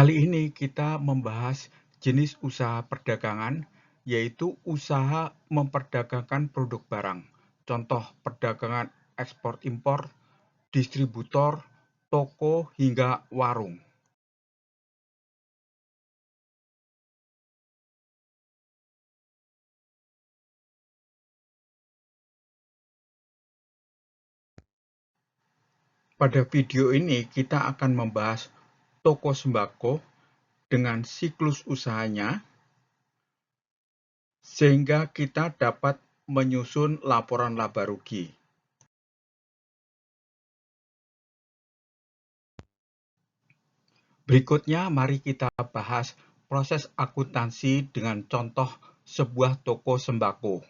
Kali ini kita membahas jenis usaha perdagangan, yaitu usaha memperdagangkan produk barang. Contoh perdagangan ekspor-impor, distributor, toko, hingga warung. Pada video ini kita akan membahas toko sembako dengan siklus usahanya, sehingga kita dapat menyusun laporan laba rugi. Berikutnya, mari kita bahas proses akuntansi dengan contoh sebuah toko sembako.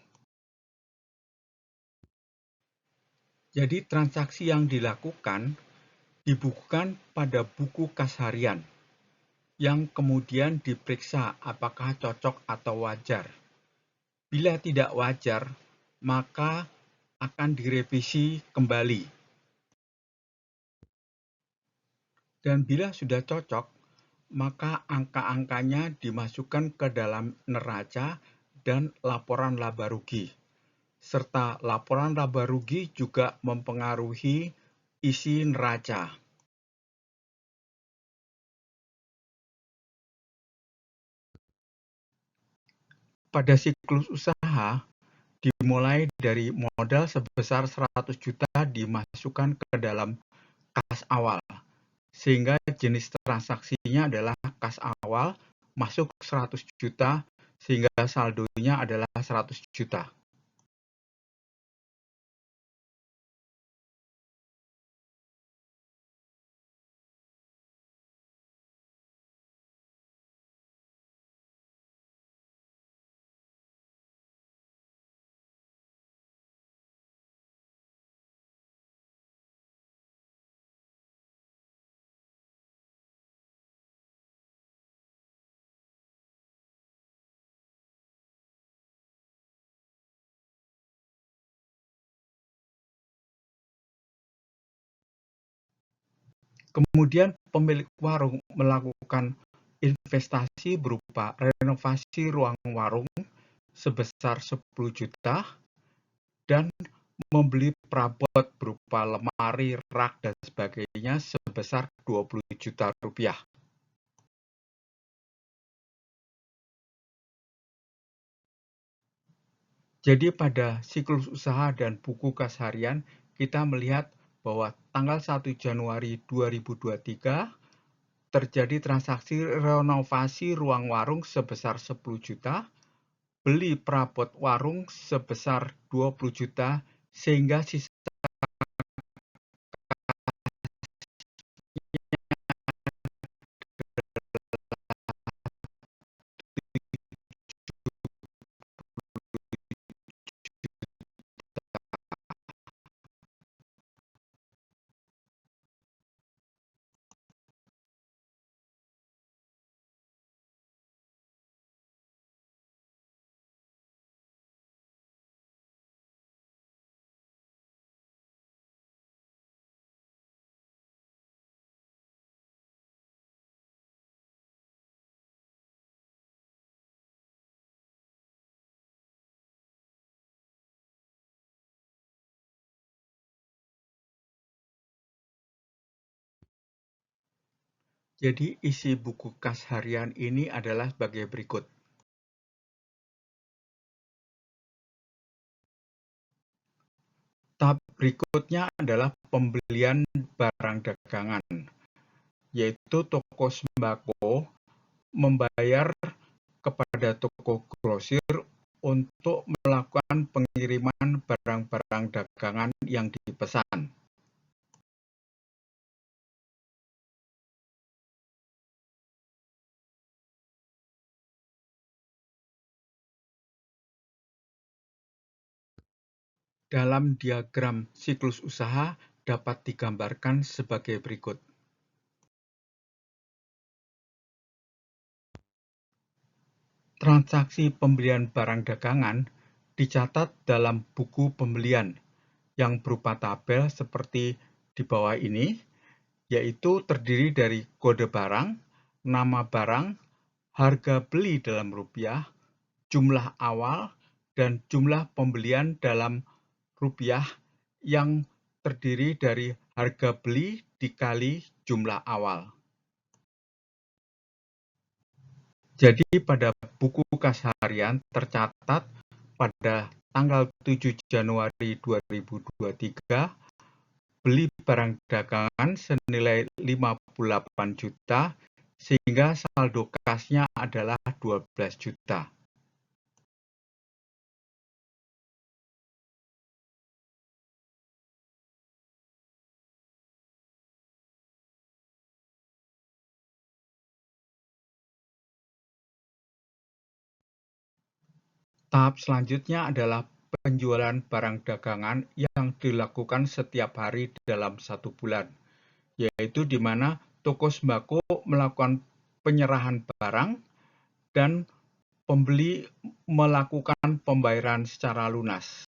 Jadi, transaksi yang dilakukan dibukukan pada buku kas harian, yang kemudian diperiksa apakah cocok atau wajar. Bila tidak wajar, maka akan direvisi kembali. Dan bila sudah cocok, maka angka-angkanya dimasukkan ke dalam neraca dan laporan laba rugi. Serta laporan laba rugi juga mempengaruhi isi neraca. Pada siklus usaha, dimulai dari modal sebesar 100 juta dimasukkan ke dalam kas awal, sehingga jenis transaksinya adalah kas awal masuk 100 juta, sehingga saldonya adalah 100 juta. Kemudian pemilik warung melakukan investasi berupa renovasi ruang warung sebesar 10 juta dan membeli perabot berupa lemari, rak, dan sebagainya sebesar 20 juta rupiah. Jadi pada siklus usaha dan buku kas harian, kita melihat bahwa tanggal 1 Januari 2023 terjadi transaksi renovasi ruang warung sebesar 10 juta, beli perabot warung sebesar 20 juta, sehingga sisa Jadi isi buku kas harian ini adalah sebagai berikut. Tahap berikutnya adalah pembelian barang dagangan, yaitu toko sembako membayar kepada toko grosir untuk melakukan pengiriman barang-barang dagangan yang dipesan. Dalam diagram siklus usaha dapat digambarkan sebagai berikut. Transaksi pembelian barang dagangan dicatat dalam buku pembelian yang berupa tabel seperti di bawah ini, yaitu terdiri dari kode barang, nama barang, harga beli dalam rupiah, jumlah awal, dan jumlah pembelian dalam rupiah yang terdiri dari harga beli dikali jumlah awal. Jadi pada buku kas harian tercatat pada tanggal 7 Januari 2023 beli barang dagangan senilai 58 juta sehingga saldo kasnya adalah 12 juta. Tahap selanjutnya adalah penjualan barang dagangan yang dilakukan setiap hari dalam 1 bulan, yaitu di mana toko sembako melakukan penyerahan barang dan pembeli melakukan pembayaran secara lunas.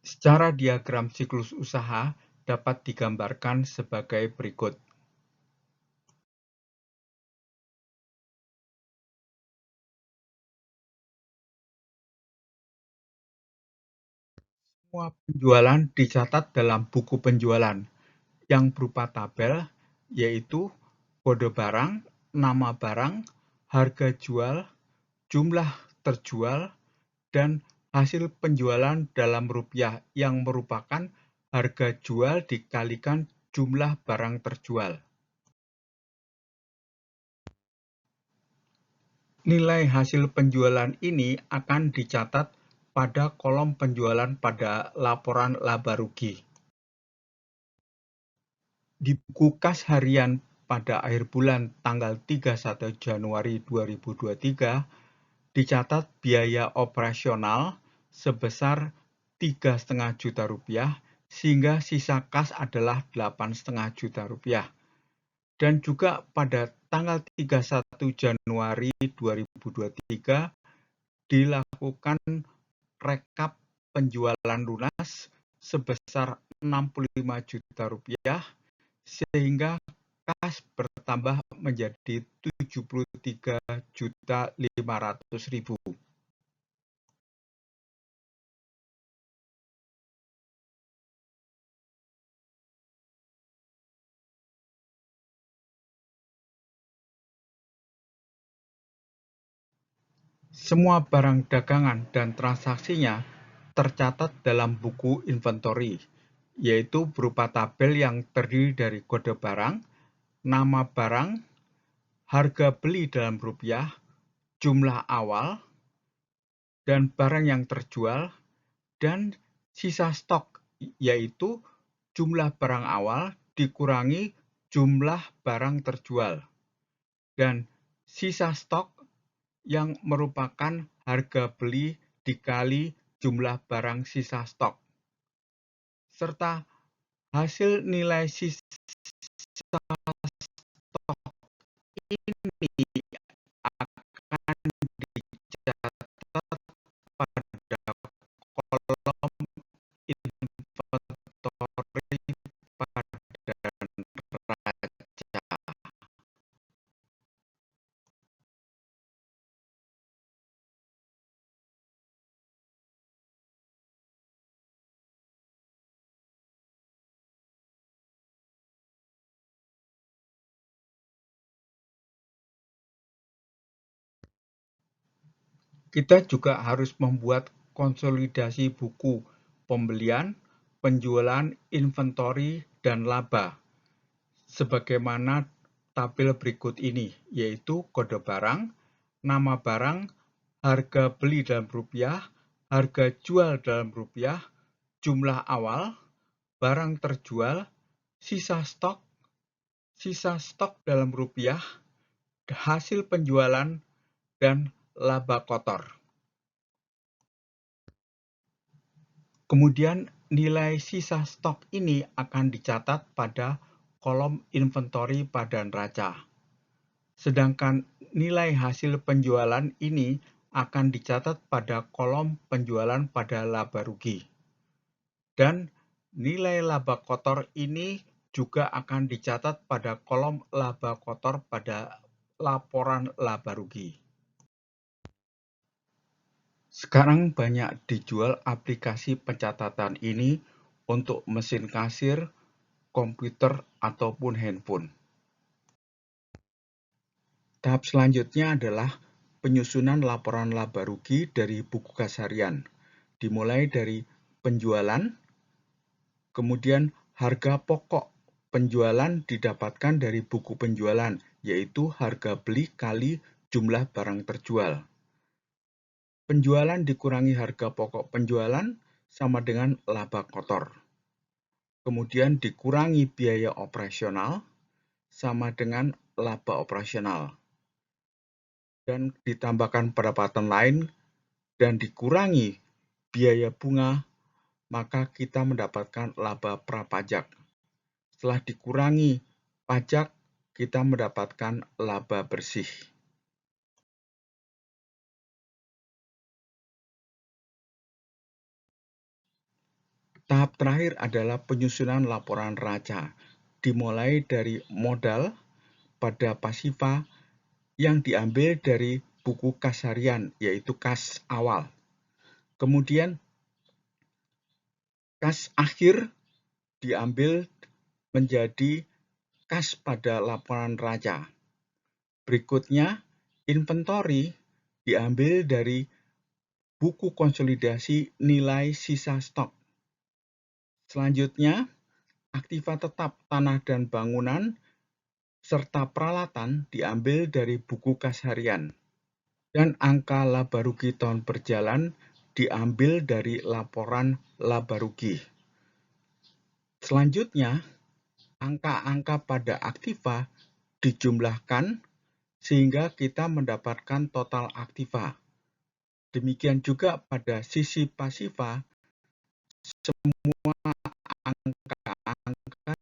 Secara diagram siklus usaha dapat digambarkan sebagai berikut. Semua penjualan dicatat dalam buku penjualan yang berupa tabel, yaitu kode barang, nama barang, harga jual, jumlah terjual, dan hasil penjualan dalam rupiah yang merupakan harga jual dikalikan jumlah barang terjual. Nilai hasil penjualan ini akan dicatat pada kolom penjualan pada laporan laba rugi. Di buku kas harian pada akhir bulan tanggal 31 Januari 2023 dicatat biaya operasional sebesar 3,5 juta rupiah sehingga sisa kas adalah 8,5 juta rupiah. Dan juga pada tanggal 31 Januari 2023 dilakukan rekap penjualan lunas sebesar 65 juta rupiah sehingga kas bertambah menjadi 73.500.000. Semua barang dagangan dan transaksinya tercatat dalam buku inventory, yaitu berupa tabel yang terdiri dari kode barang, nama barang, harga beli dalam rupiah, jumlah awal, dan barang yang terjual, dan sisa stok, yaitu jumlah barang awal dikurangi jumlah barang terjual, dan sisa stok yang merupakan harga beli dikali jumlah barang sisa stok, serta hasil nilai sisa stok ini akan dicatat pada kolom inventory pada neraca. Kita juga harus membuat konsolidasi buku pembelian, penjualan, inventory, dan laba sebagaimana tabel berikut ini, yaitu kode barang, nama barang, harga beli dalam rupiah, harga jual dalam rupiah, jumlah awal, barang terjual, sisa stok dalam rupiah, hasil penjualan, dan laba kotor. Kemudian nilai sisa stok ini akan dicatat pada kolom inventory pada neraca. Sedangkan nilai hasil penjualan ini akan dicatat pada kolom penjualan pada laba rugi. Dan nilai laba kotor ini juga akan dicatat pada kolom laba kotor pada laporan laba rugi. Sekarang banyak dijual aplikasi pencatatan ini untuk mesin kasir, komputer, ataupun handphone. Tahap selanjutnya adalah penyusunan laporan laba rugi dari buku kas harian, dimulai dari penjualan, kemudian harga pokok penjualan didapatkan dari buku penjualan, yaitu harga beli kali jumlah barang terjual. Penjualan dikurangi harga pokok penjualan sama dengan laba kotor. Kemudian dikurangi biaya operasional sama dengan laba operasional. Dan ditambahkan pendapatan lain dan dikurangi biaya bunga, maka kita mendapatkan laba prapajak. Setelah dikurangi pajak, kita mendapatkan laba bersih. Tahap terakhir adalah penyusunan laporan neraca, dimulai dari modal pada pasifa yang diambil dari buku kas harian, yaitu kas awal. Kemudian kas akhir diambil menjadi kas pada laporan neraca. Berikutnya, inventory diambil dari buku konsolidasi nilai sisa stok. Selanjutnya, aktiva tetap tanah dan bangunan serta peralatan diambil dari buku kas harian. Dan angka laba rugi tahun berjalan diambil dari laporan laba rugi. Selanjutnya, angka-angka pada aktiva dijumlahkan sehingga kita mendapatkan total aktiva. Demikian juga pada sisi pasifa, semua angka-angka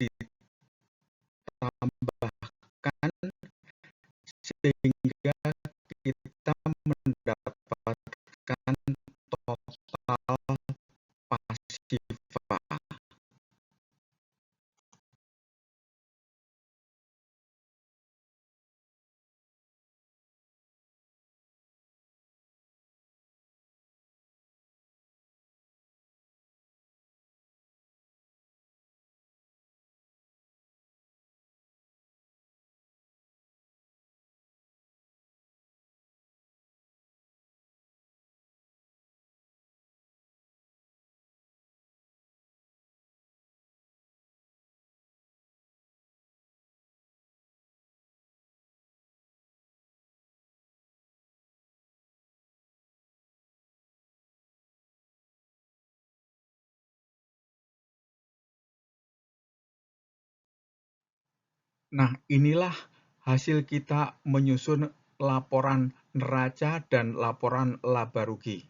ditambahkan sehingga kita mendapatkan total pasifa. Nah, inilah hasil kita menyusun laporan neraca dan laporan laba rugi.